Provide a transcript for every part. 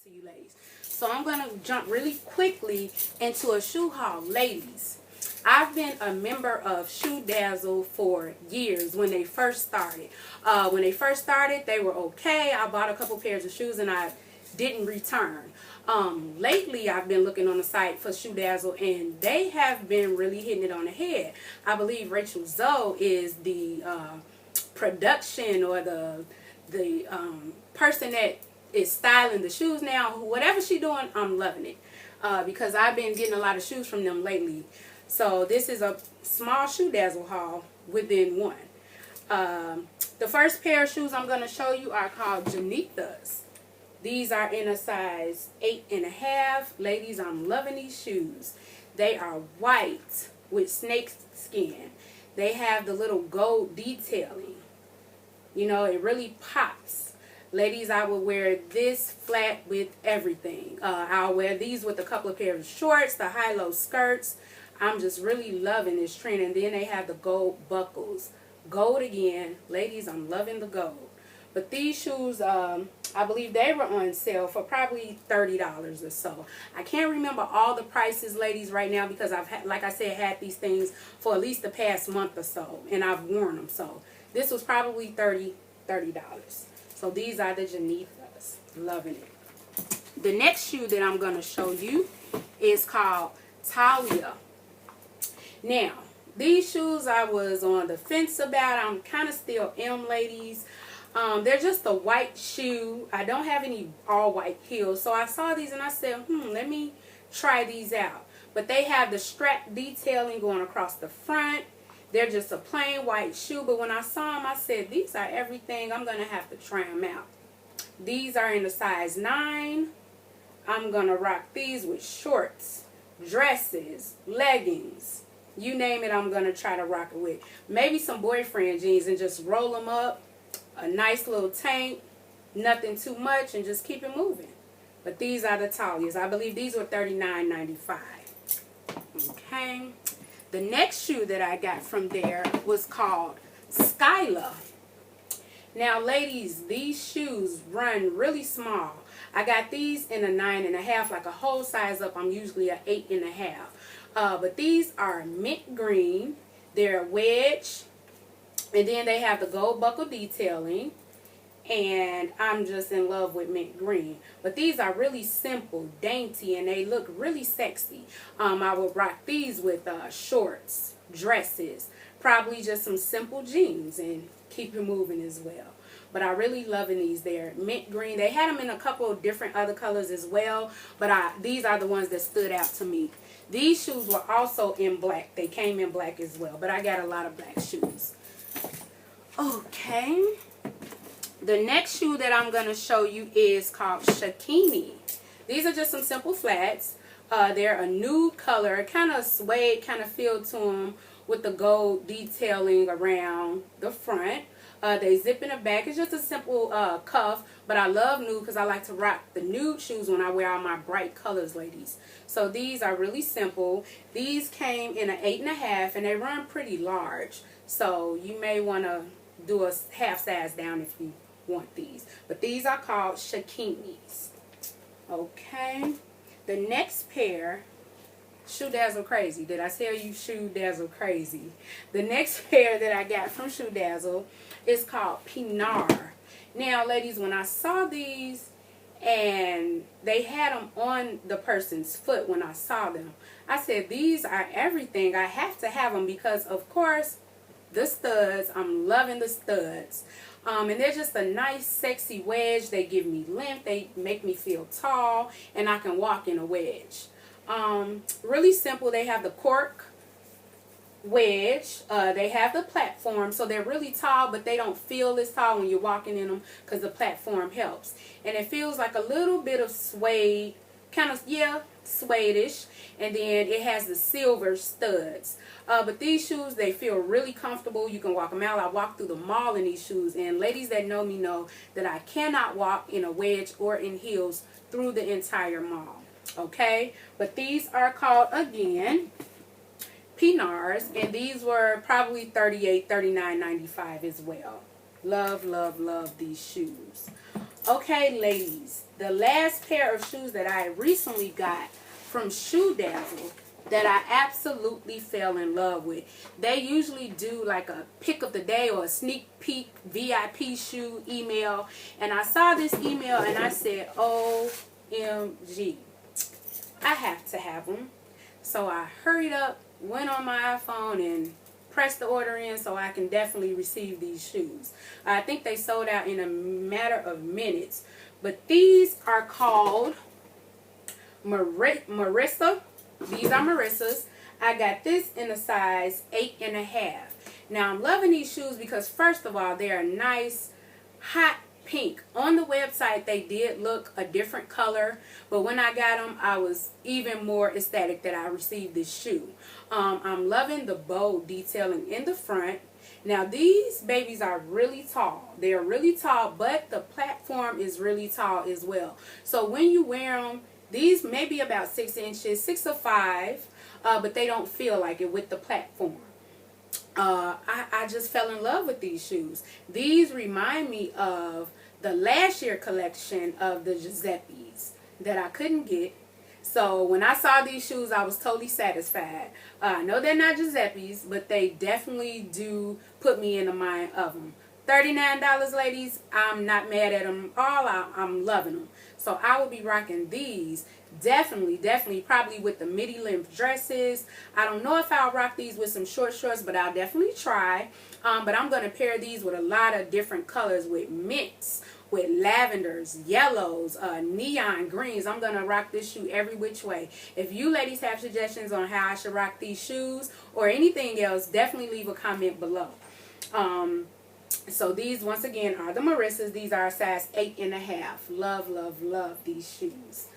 to you ladies. So I'm going to jump really quickly into a shoe haul. Ladies, I've been a member of Shoe Dazzle for years when they first started. They were okay. I bought a couple pairs of shoes and I didn't return. Lately, I've been looking on the site for Shoe Dazzle and they have been really hitting it on the head. I believe Rachel Zoe is the production or the person that is styling the shoes now. Whatever she's doing, I'm loving it because I've been getting a lot of shoes from them lately. So this is a small Shoe Dazzle haul within one. The first pair of shoes I'm going to show you are called Janithas. These are in a size 8.5. Ladies, I'm loving these shoes. They are white with snake skin. They have the little gold detailing. You know, it really pops. Ladies, I will wear this flat with everything. I'll wear these with a couple of pairs of shorts, the high-low skirts. I'm just really loving this trend. And then they have the gold buckles. Gold again. Ladies, I'm loving the gold. But these shoes, I believe they were on sale for probably $30 or so. I can't remember all the prices, ladies, right now because I've had, like I said, had these things for at least the past month or so. And I've worn them. So this was probably $30. So these are the Janithas. Loving it. The next shoe that I'm going to show you is called Talia. Now, these shoes I was on the fence about. I'm kind of still am, ladies. They're just a white shoe. I don't have any all white heels. So I saw these and I said, let me try these out. But they have the strap detailing going across the front. They're just a plain white shoe. But when I saw them, I said, these are everything. I'm going to have to try them out. These are in a size 9. I'm going to rock these with shorts, dresses, leggings. You name it, I'm going to try to rock it with. Maybe some boyfriend jeans and just roll them up. A nice little tank. Nothing too much and just keep it moving. But these are the Talias. I believe these were $39.95. Okay. The next shoe that I got from there was called Skyla. Now, ladies, these shoes run really small. I got these in a 9.5, like a whole size up. I'm usually an 8.5. But these are mint green. They're a wedge. And then they have the gold buckle detailing. And I'm just in love with mint green. But these are really simple, dainty, and they look really sexy. I would rock these with shorts, dresses, probably just some simple jeans and keep it moving as well. But I really loving these. They're mint green. They had them in a couple of different other colors as well. But these are the ones that stood out to me. These shoes were also in black. They came in black as well. But I got a lot of black shoes. Okay. The next shoe that I'm going to show you is called Shakini. These are just some simple flats. They're a nude color, kind of suede kind of feel to them with the gold detailing around the front. They zip in the back. It's just a simple cuff, but I love nude because I like to rock the nude shoes when I wear all my bright colors, ladies. So these are really simple. These came in an 8.5 and they run pretty large. So you may want to do a half size down if you want these. But these are called Shakinis. Okay. The next pair, Shoe Dazzle Crazy. Did I tell you Shoe Dazzle Crazy? The next pair that I got from Shoe Dazzle is called Pinar. Now, ladies, when I saw these and they had them on the person's foot when I saw them, I said, these are everything. I have to have them because, of course, the studs. I'm loving the studs. And they're just a nice, sexy wedge. They give me length. They make me feel tall. And I can walk in a wedge. Really simple. They have the cork wedge. They have the platform. So they're really tall, but they don't feel as tall when you're walking in them because the platform helps. And it feels like a little bit of suede. Kind of, yeah, suede-ish. And then it has the silver studs. But these shoes, they feel really comfortable. You can walk them out. I walk through the mall in these shoes. And ladies that know me know that I cannot walk in a wedge or in heels through the entire mall. Okay? But these are called, again, Pinars. And these were probably $38, $39.95 as well. Love, love, love these shoes. Okay, ladies, the last pair of shoes that I recently got from Shoe Dazzle that I absolutely fell in love with. They usually do like a pick of the day or a sneak peek VIP shoe email. And I saw this email and I said, OMG, I have to have them. So I hurried up, went on my iPhone and press the order in so I can definitely receive these shoes. I think they sold out in a matter of minutes. But these are called Marissa. These are Marissa's. I got this in a size 8.5. Now I'm loving these shoes because first of all, they're a nice hot pink. On the website they did look a different color, but when I got them I was even more ecstatic that I received this shoe. I'm loving the bold detailing in the front. Now these babies are really tall. They're really tall, but the platform is really tall as well. So when you wear them, these may be about 6 inches, 6 or 5, but they don't feel like it with the platform. I just fell in love with these shoes. These remind me of the last year collection of the Giuseppe's that I couldn't get. So when I saw these shoes, I was totally satisfied. I know they're not Giuseppe's, but they definitely do put me in the mind of them. $39, ladies, I'm not mad at them all. I'm loving them. So I will be rocking these definitely, probably with the midi length dresses. I don't know if I'll rock these with some short shorts, but I'll definitely try. But I'm going to pair these with a lot of different colors, with mints, with lavenders, yellows, neon greens. I'm going to rock this shoe every which way. If you ladies have suggestions on how I should rock these shoes or anything else, definitely leave a comment below. So these, once again, are the Marissas. These are a size 8.5. Love, love, love these shoes.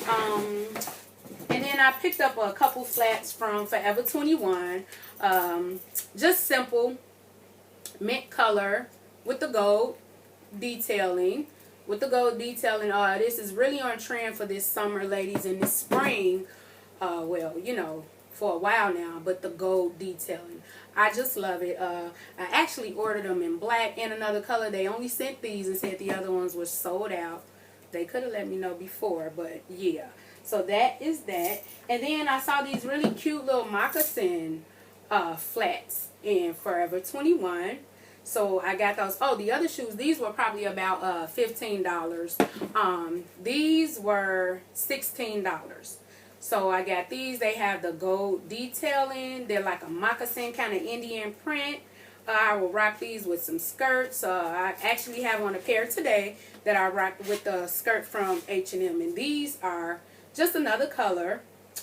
And then I picked up a couple flats from Forever 21. Just simple mint color with the gold detailing. This is really on trend for this summer, ladies, and this spring. Well, you know, for a while now, but the gold detailing, I just love it. I actually ordered them in black and another color. They only sent these and said the other ones were sold out. They could have let me know before, but yeah. So that is that. And then I saw these really cute little moccasin flats in Forever 21. So I got those. Oh, the other shoes, these were probably about $15. These were $16. So I got these. They have the gold detailing. They're like a moccasin kind of Indian print. I will rock these with some skirts. I actually have on a pair today that I rocked with the skirt from H&M. And these are just another color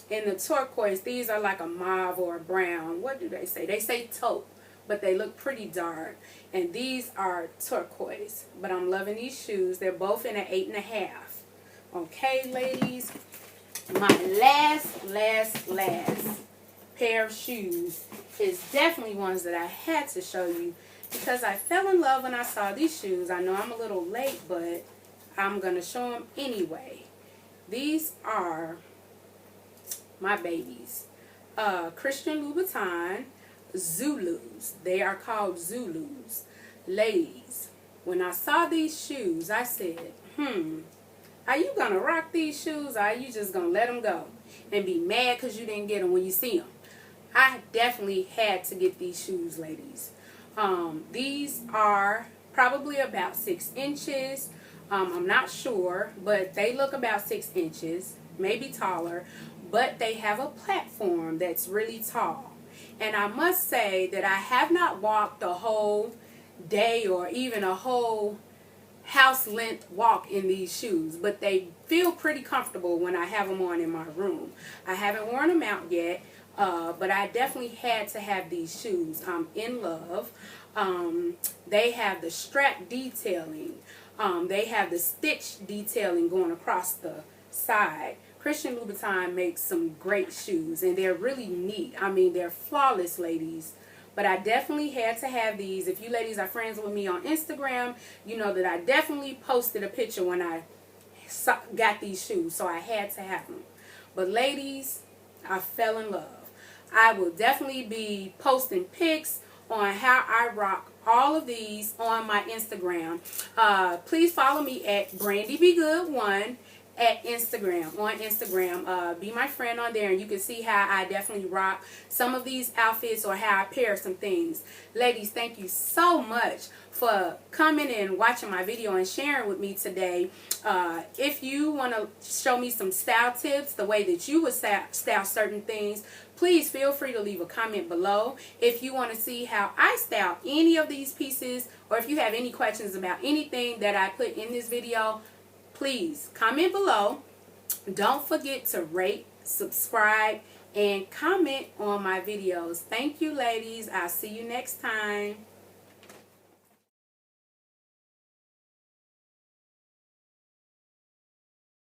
in the turquoise. These are like a mauve or a brown. What do they say? They say taupe, but they look pretty dark. And these are turquoise. But I'm loving these shoes. They're both in an 8.5. Okay, ladies. My last pair of shoes is definitely ones that I had to show you because I fell in love when I saw these shoes. I know I'm a little late, but I'm going to show them anyway. These are my babies. Christian Louboutin Zulus. They are called Zulus. Ladies, when I saw these shoes, I said, are you going to rock these shoes, or are you just going to let them go and be mad because you didn't get them when you see them? I definitely had to get these shoes, ladies. These are probably about 6 inches. I'm not sure, but they look about 6 inches, maybe taller. But they have a platform that's really tall. And I must say that I have not walked a whole day or even a whole house length walk in these shoes, but they feel pretty comfortable when I have them on in my room. I haven't worn them out yet, but I definitely had to have these shoes. I'm in love. They have the strap detailing. They have the stitch detailing going across the side. Christian Louboutin makes some great shoes, and they're really neat. I mean, they're flawless, ladies. But I definitely had to have these. If you ladies are friends with me on Instagram, you know that I definitely posted a picture when I got these shoes. So I had to have them. But ladies, I fell in love. I will definitely be posting pics on how I rock all of these on my Instagram. Please follow me at BrandyBeGood1 at Instagram, on Instagram. Be my friend on there, and you can see how I definitely rock some of these outfits or how I pair some things. Ladies, thank you so much for coming and watching my video and sharing with me today. If you want to show me some style tips, the way that you would style certain things, please feel free to leave a comment below. If you want to see how I style any of these pieces, or if you have any questions about anything that I put in this video, please comment below. Don't forget to rate, subscribe, and comment on my videos. Thank you, ladies. I'll see you next time.